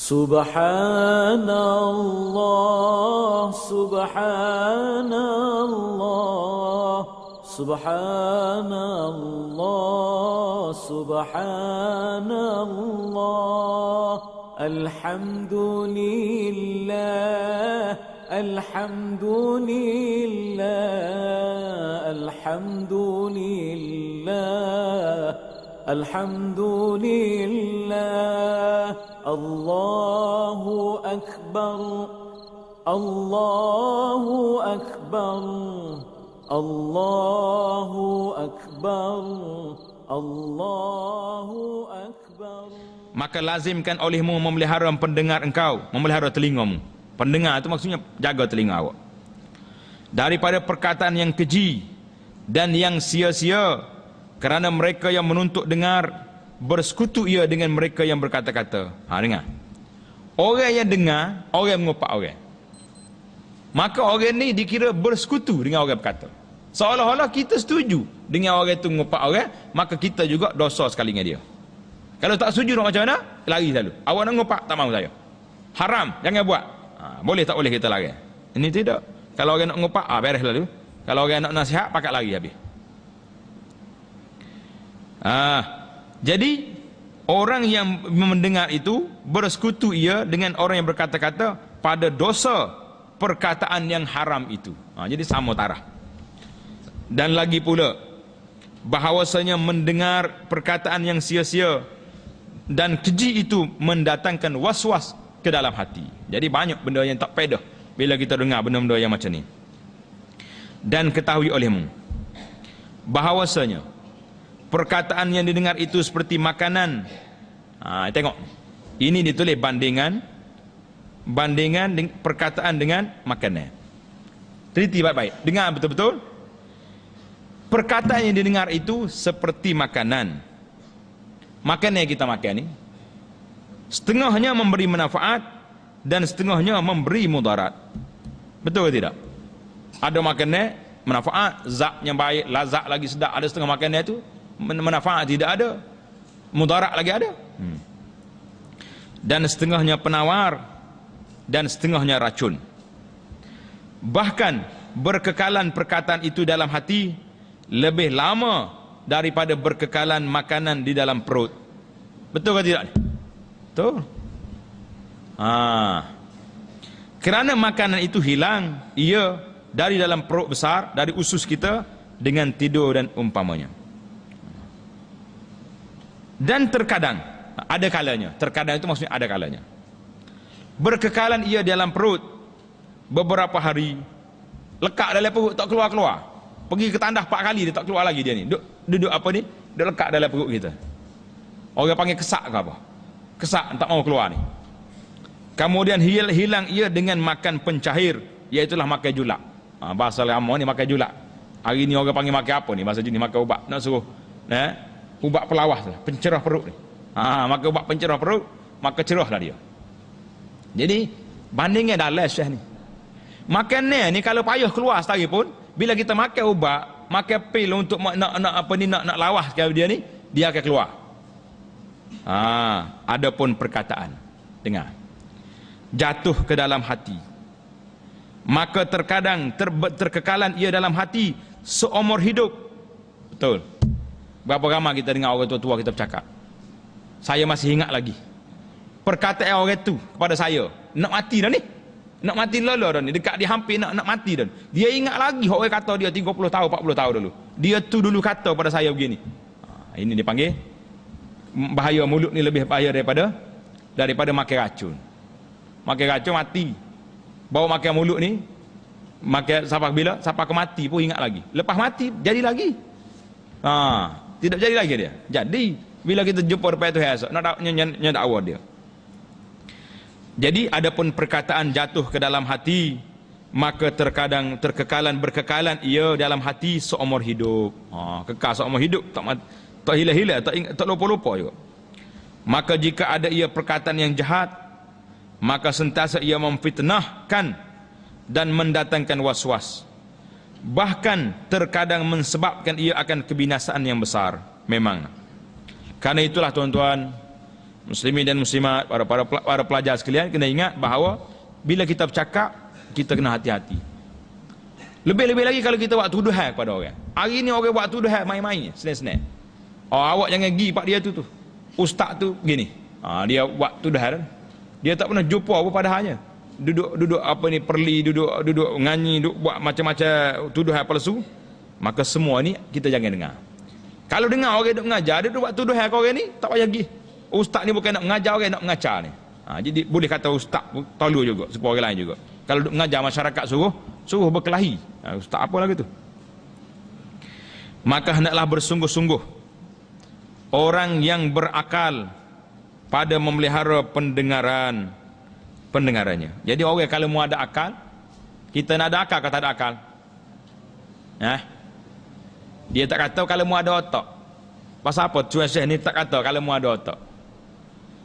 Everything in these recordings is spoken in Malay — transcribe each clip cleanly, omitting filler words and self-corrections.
Subhanallah, subhanallah, subhanallah, subhanallah. Alhamdulillah, alhamdulillah, alhamdulillah, alhamdulillah. Allahu Akbar, Allahu Akbar, Allahu Akbar, Allahu Akbar. Maka lazimkan olehmu memelihara pendengar engkau, memelihara telingamu. Pendengar itu maksudnya jaga telinga awak daripada perkataan yang keji dan yang sia-sia, kerana mereka yang menuntut dengar bersekutu ia dengan mereka yang berkata-kata. Dengar. Orang yang dengar, orang yang mengupak orang. Maka orang ni dikira bersekutu dengan orang berkata. Seolah-olah kita setuju dengan orang itu mengupak orang, maka kita juga dosa sekali dengan dia. Kalau tak setuju nak macam mana? Lari selalu. Awak nak mengupak, tak mahu saya. Haram, jangan buat. Boleh tak boleh kita lari. Ini tidak. Kalau orang nak mengupak, beres lalu. Kalau orang nak nasihat, pakat lari habis. Jadi orang yang mendengar itu bersekutu ia dengan orang yang berkata-kata pada dosa perkataan yang haram itu. Jadi sama taraf. Dan lagi pula bahawasanya mendengar perkataan yang sia-sia dan keji itu mendatangkan was-was ke dalam hati. Jadi banyak benda yang tak faedah bila kita dengar benda-benda yang macam ni. Dan ketahui olehmu bahawasanya perkataan yang didengar itu seperti makanan. Tengok. Ini ditulis bandingan perkataan dengan makanan. Teliti baik-baik. Dengar betul-betul. Perkataan yang didengar itu seperti makanan. Makanan yang kita makan ni setengahnya memberi manfaat dan setengahnya memberi mudarat. Betul ke tidak? Ada makanan manfaat, zat yang baik, lazat lagi sedap. Ada setengah makanan itu manfaat tidak ada, mudarat lagi ada. Dan setengahnya penawar dan setengahnya racun. Bahkan berkekalan perkataan itu dalam hati lebih lama daripada berkekalan makanan di dalam perut. Betul ke tidak? Betul. Kerana makanan itu hilang ia dari dalam perut besar, dari usus kita dengan tidur dan umpamanya. Dan terkadang, ada kalanya, terkadang itu maksudnya ada kalanya, berkekalan ia dalam perut beberapa hari, lekat dalam perut tak keluar-keluar. Pergi ke tandas 4 kali dia tak keluar lagi dia ni. Duduk apa ni? Dia lekat dalam perut kita. Orang panggil kesak ke apa? Kesak tak mau keluar ni. Kemudian hilang ia dengan makan pencair, iaitulah makan julak. Bahasa lama ni makan julak. Hari ni orang panggil makan apa ni? Bahasa jenis makan ubat. Nak suruh ubat pelawas lah, pencerah perut ni. Maka ubat pencerah perut, maka cerahlah dia. Jadi bandingnya dalam syah ni. Makanan ni kalau payah keluar sekali pun, bila kita makan ubat, makan pil untuk nak lawas ke dia ni, dia akan keluar. Adapun perkataan, dengar, jatuh ke dalam hati, maka terkadang terkekalan ia dalam hati seumur hidup. Betul. Berapa ramai kita dengar orang tua-tua kita bercakap. Saya masih ingat lagi perkataan orang tu kepada saya, nak mati dah ni, nak mati lala dah ni, dekat dia hampir nak mati dah. Dia ingat lagi orang kata dia 30 tahun 40 tahun dulu. Dia tu dulu kata pada saya begini. Ini dipanggil bahaya mulut ni, lebih bahaya daripada makan racun. Makan racun mati. Bawa makan mulut ni, makan sampai ke mati pun ingat lagi. Lepas mati jadi lagi. Tidak jadi lagi dia. Jadi bila kita jumpa depan Tuhan esok, nak dakwa dia. Jadi adapun perkataan jatuh ke dalam hati, maka terkadang berkekalan ia dalam hati seumur hidup. Kekal seumur hidup, tak hilang-hilang, tak lupa-lupa juga. Maka jika ada ia perkataan yang jahat, maka sentiasa ia memfitnahkan dan mendatangkan was-was. Bahkan terkadang mensebabkan ia akan kebinasaan yang besar. Memang. Karena itulah tuan-tuan, Muslimin dan muslimat, para pelajar sekalian, kena ingat bahawa bila kita bercakap, kita kena hati-hati. Lebih-lebih lagi kalau kita buat tuduhan kepada orang. Hari ni orang buat tuduhan main-main, senang-senang. Oh, awak jangan pergi pak dia tu. Ustaz tu gini. Dia buat tuduhan. Dia tak pernah jumpa apa padahalnya. Duduk apa ni perli, duduk nganyi, duduk buat macam-macam tuduhan palsu. Maka semua ni kita jangan dengar. Kalau dengar orang duk mengajar, dia duk buat tuduhan ke orang ni, tak payah pergi. Ustaz ni bukan nak mengajar orang, nak mengacar ni. Jadi boleh kata ustaz tolong juga supaya orang lain juga. Kalau duk mengajar masyarakat suruh berkelahi. Ustaz apa lagi tu? Maka hendaklah bersungguh-sungguh orang yang berakal pada memelihara pendengarannya. Jadi orang kalau mau ada akal, kita nak ada akal ke tak ada akal? Dia tak kata kalau mau ada otak. Pasal apa cuaca ni tak kata kalau mau ada otak?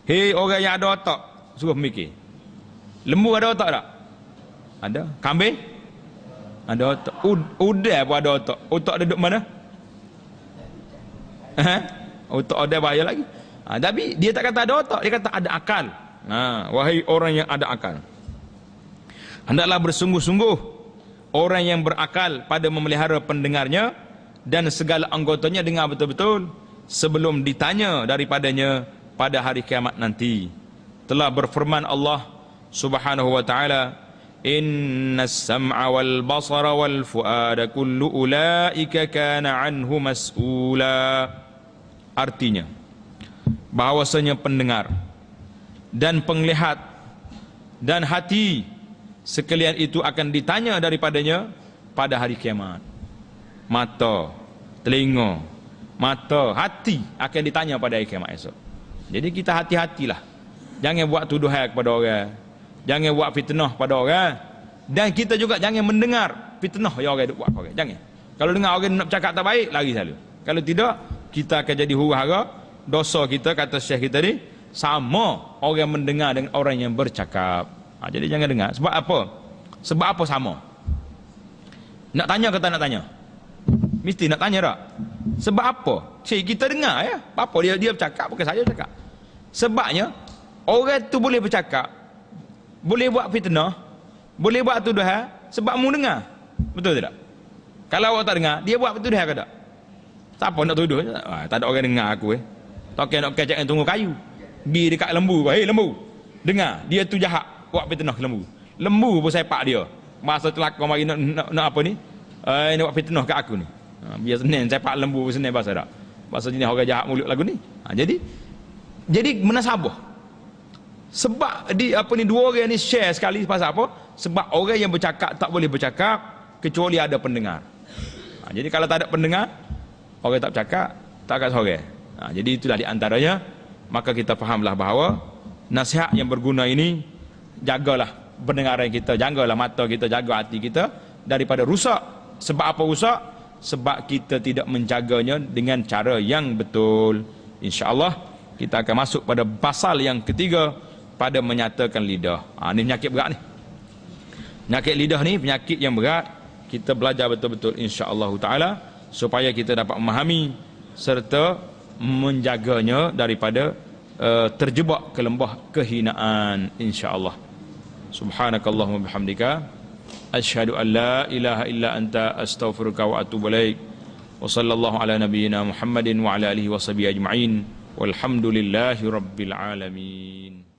Hei orang yang ada otak, suruh mikir. Lembu ada otak tak? Ada. Kambing? Ada otak. Udang pun ada otak. Otak duduk mana? Otak ada bahaya lagi. Tapi dia tak kata ada otak, dia kata ada akal. Wahai orang yang ada akal, hendaklah bersungguh-sungguh orang yang berakal pada memelihara pendengarnya dan segala anggotanya dengar betul-betul sebelum ditanya daripadanya pada hari kiamat nanti. Telah berfirman Allah Subhanahu wa taala, innas sam'a wal basara wal fuada kullu ulaika kana anhu mas'ula. Artinya bahawasanya pendengar dan penglihat dan hati sekalian itu akan ditanya daripadanya pada hari kiamat. Mata, telinga, mata, hati akan ditanya pada hari kiamat esok. Jadi kita hati-hatilah. Jangan buat tuduhan kepada orang, jangan buat fitnah pada orang, dan kita juga jangan mendengar fitnah yang orang buat orang. Jangan. Kalau dengar orang nak bercakap tak baik, lari selalu. Kalau tidak, kita akan jadi huru-hara. Dosa kita, kata syekh kita ni, sama orang mendengar dengan orang yang bercakap. Jadi jangan dengar. Sebab apa? Sebab apa sama? Nak tanya ke tak nak tanya? Mesti nak tanya tak? Sebab apa? Syekh kita dengar ya. Apa dia bercakap, bukan saya bercakap. Sebabnya orang tu boleh bercakap, boleh buat fitnah, boleh buat tuduhan sebab mu dengar. Betul tak? Kalau awak tak dengar, dia buat tuduhan ke tak? Siapa nak tuduh? Tak ada orang dengar aku Tokai nak kecek yang tunggu kayu. Pergi dekat lembu. Hei lembu, dengar, dia tu jahat buat fitnah ke lembu. Lembu pun sepak dia. Masa telakar mari nak apa ni? Nak buat fitnah kat aku ni. Biar senang sepak lembu pun senang bahasa tak? Bahasa jenis orang jahat mulut lagu ni. Jadi menasabah. Sebab dua orang ni share sekali pasal apa? Sebab orang yang bercakap tak boleh bercakap kecuali ada pendengar. Jadi kalau tak ada pendengar, orang tak bercakap, tak akan sorang. Jadi itulah di antaranya. Maka kita fahamlah bahawa nasihat yang berguna ini, jagalah pendengaran kita, jagalah mata kita, jaga hati kita daripada rusak. Sebab apa rusak? Sebab kita tidak menjaganya dengan cara yang betul. InsyaAllah kita akan masuk pada pasal yang ketiga, pada menyatakan lidah. Ini penyakit berat ni. Penyakit lidah ni penyakit yang berat. Kita belajar betul-betul insya-Allah taala supaya kita dapat memahami serta menjaganya daripada terjebak ke lembah kehinaan insya-Allah. Subhanakallahumma bihamdika asyhadu an la ilaha illa anta astaghfiruka wa atubu ilaik. Wa sallallahu ala nabiyyina Muhammadin wa ala alihi washabihi ajma'in. Walhamdulillahi rabbil alamin.